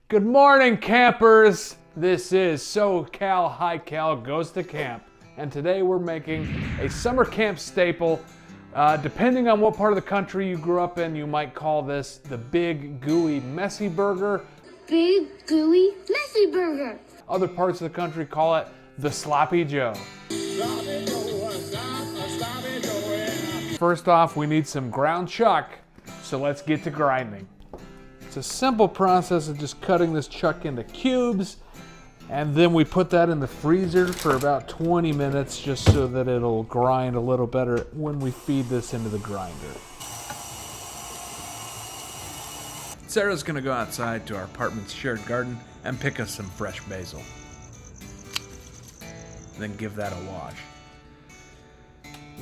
Good morning, campers. This is SoCal High Cal Goes to Camp, and today we're making a summer camp staple. Depending on what part of the country you grew up in, you might call this the big, gooey, messy burger. Big, gooey, messy burger. Other parts of the country call it the sloppy Joe. First off, we need some ground chuck, so let's get to grinding. It's a simple process of just cutting this chuck into cubes, and then we put that in the freezer for about 20 minutes just so that it'll grind a little better when we feed this into the grinder. Sarah's gonna go outside to our apartment's shared garden and pick us some fresh basil. Then give that a wash.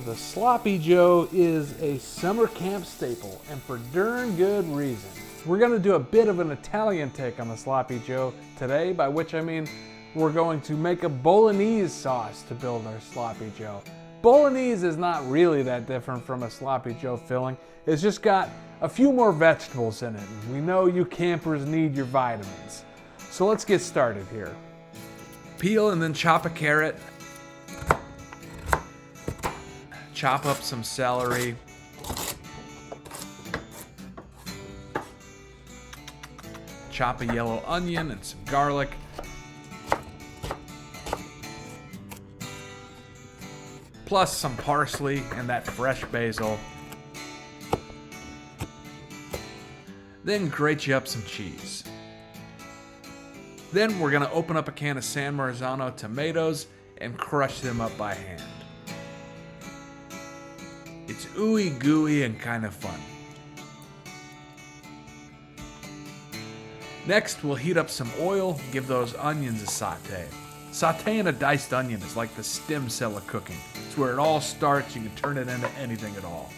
The sloppy Joe is a summer camp staple, and for darn good reason. We're gonna do a bit of an Italian take on the sloppy Joe today, by which I mean we're going to make a Bolognese sauce to build our sloppy Joe. Bolognese is not really that different from a sloppy Joe filling. It's just got a few more vegetables in it. We know you campers need your vitamins. So let's get started here. Peel and then chop a carrot. Chop up some celery. Chop a yellow onion and some garlic. Plus some parsley and that fresh basil. Then grate you up some cheese. Then we're gonna open up a can of San Marzano tomatoes and crush them up by hand. It's ooey gooey and kind of fun. Next, we'll heat up some oil, give those onions a saute. Sauteing a diced onion is like the stem cell of cooking. It's where it all starts. You can turn it into anything at all.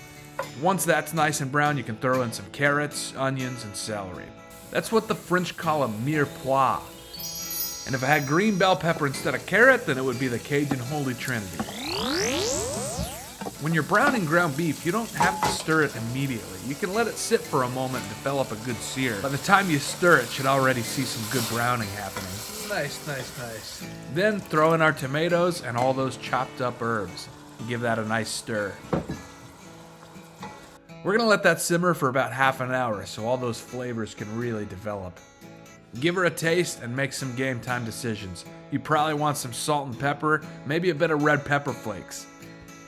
Once that's nice and brown, you can throw in some carrots, onions, and celery. That's what the French call a mirepoix. And if I had green bell pepper instead of carrot, then it would be the Cajun Holy Trinity. When you're browning ground beef, you don't have to stir it immediately. You can let it sit for a moment and develop a good sear. By the time you stir it, you should already see some good browning happening. Nice, nice, nice. Then throw in our tomatoes and all those chopped up herbs. Give that a nice stir. We're gonna let that simmer for about half an hour so all those flavors can really develop. Give her a taste and make some game time decisions. You probably want some salt and pepper, maybe a bit of red pepper flakes.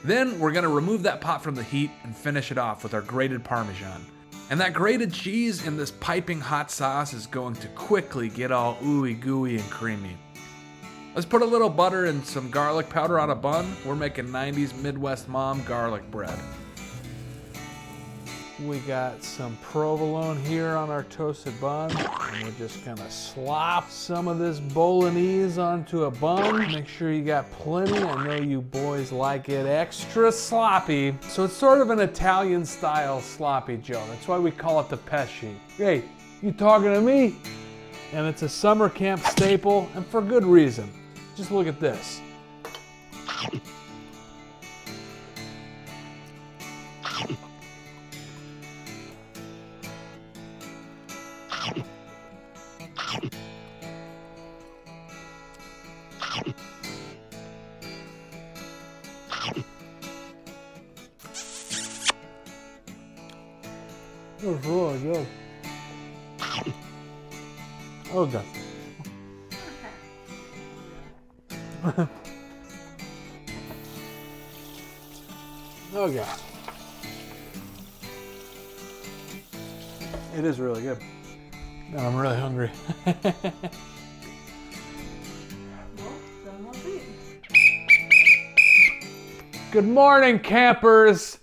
Then we're gonna remove that pot from the heat and finish it off with our grated Parmesan. And that grated cheese in this piping hot sauce is going to quickly get all ooey gooey and creamy. Let's put a little butter and some garlic powder on a bun. We're making 90s Midwest mom garlic bread. We got some provolone here on our toasted bun, and we're just gonna slop some of this bolognese onto a bun. Make sure you got plenty. I know you boys like it extra sloppy. So it's sort of an Italian style sloppy Joe. That's why we call it the Pesci. Hey, you talking to me? And it's a summer camp staple, and for good reason. Just look at this. It was really good. Oh god. Oh god. It is really good. And I'm really hungry. Good morning, campers.